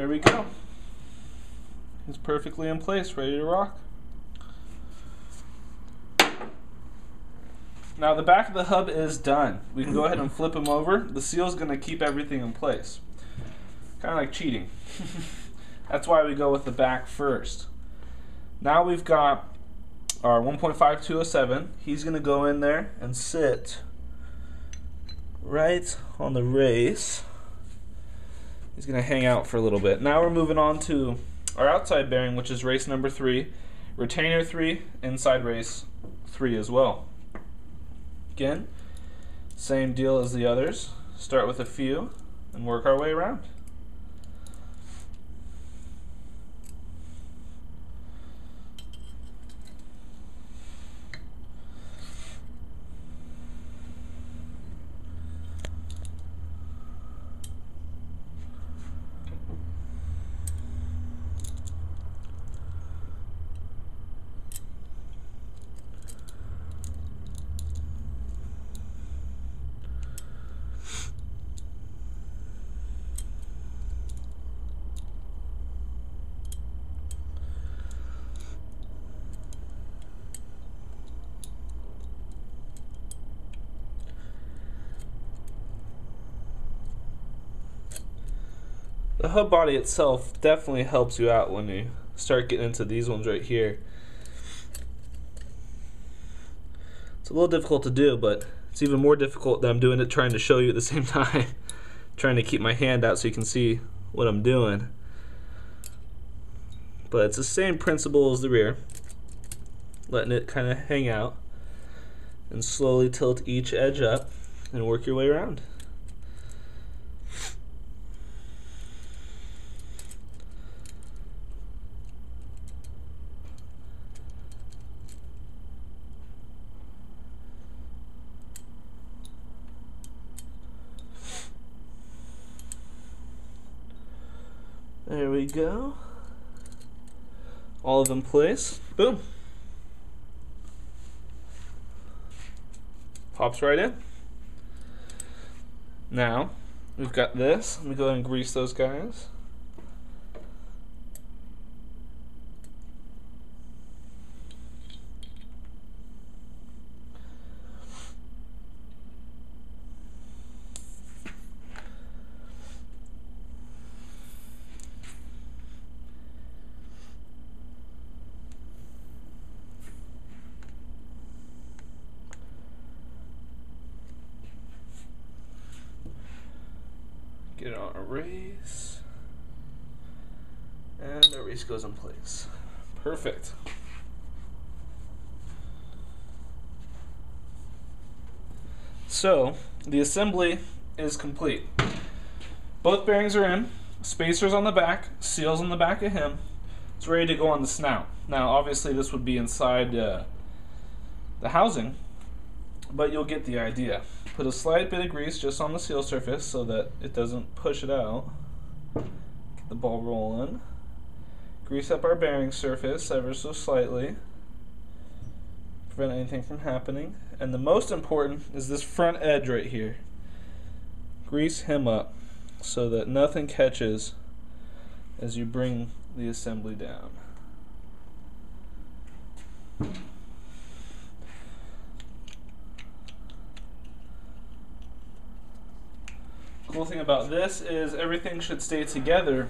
There we go. It's perfectly in place, ready to rock. Now the back of the hub is done. We can go ahead and flip them over. The seal is going to keep everything in place. Kind of like cheating. That's why we go with the back first. Now we've got our 1.5207. He's going to go in there and sit right on the race. He's going to hang out for a little bit. Now we're moving on to our outside bearing, which is race number 3, retainer 3, inside race 3 as well. Again, same deal as the others. Start with a few and work our way around. The hub body itself definitely helps you out when you start getting into these ones right here. It's a little difficult to do, but it's even more difficult that I'm doing it trying to show you at the same time. Trying to keep my hand out so you can see what I'm doing. But it's the same principle as the rear. Letting it kind of hang out and slowly tilt each edge up and work your way around. There we go. All of them in place. Boom. Pops right in. Now, we've got this. Let me go ahead and grease those guys. Get it on a race, and the race goes in place. Perfect. So the assembly is complete. Both bearings are in, spacers on the back, seals on the back of him. It's ready to go on the snout. Now obviously this would be inside the housing, but you'll get the idea. Put a slight bit of grease just on the seal surface so that it doesn't push it out. Get the ball rolling. Grease up our bearing surface ever so slightly. Prevent anything from happening. And the most important is this front edge right here. Grease him up so that nothing catches as you bring the assembly down. Cool thing about this is everything should stay together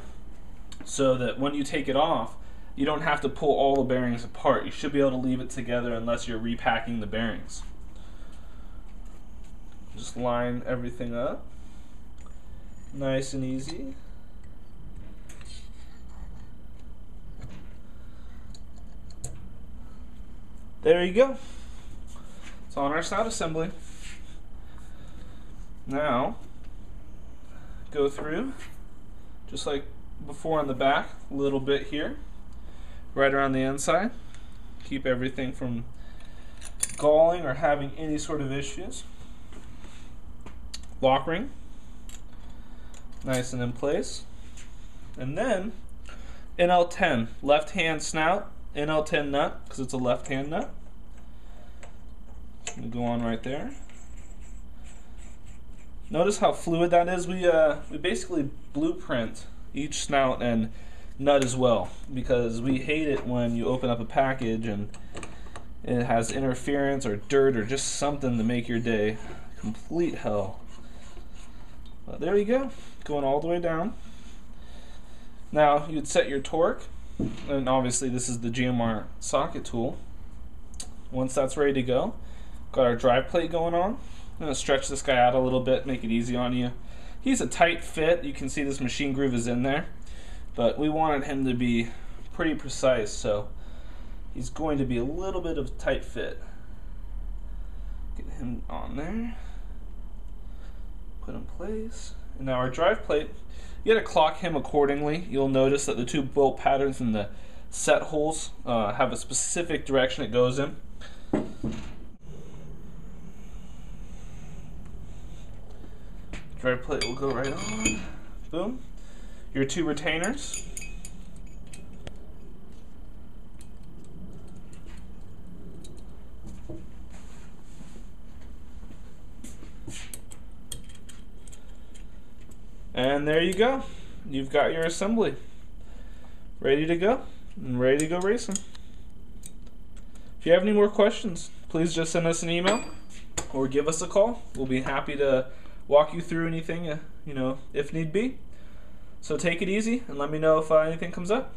so that when you take it off, you don't have to pull all the bearings apart. You should be able to leave it together unless you're repacking the bearings. Just line everything up. Nice and easy. There you go. It's on our snout assembly. Now, go through, just like before on the back, a little bit here, right around the inside. Keep everything from galling or having any sort of issues. Lock ring, nice and in place. And then NL10, left hand snout, NL10 nut, because it's a left hand nut. Go on right there. Notice how fluid that is. We basically blueprint each snout and nut as well, because we hate it when you open up a package and it has interference or dirt or just something to make your day complete hell. But there you go, going all the way down. Now you'd set your torque, and obviously this is the GMR socket tool. Once that's ready to go, got our drive plate going on. I'm going to stretch this guy out a little bit, make it easy on you. He's a tight fit. You can see this machine groove is in there, but we wanted him to be pretty precise, so he's going to be a little bit of a tight fit. Get him on there, put in place, and now our drive plate, you got to clock him accordingly. You'll notice that the two bolt patterns in the set holes have a specific direction it goes in. Drive plate will go right on. Boom. Your two retainers. And there you go. You've got your assembly ready to go and ready to go racing. If you have any more questions, please just send us an email or give us a call. We'll be happy to walk you through anything, if need be. So take it easy and let me know if anything comes up.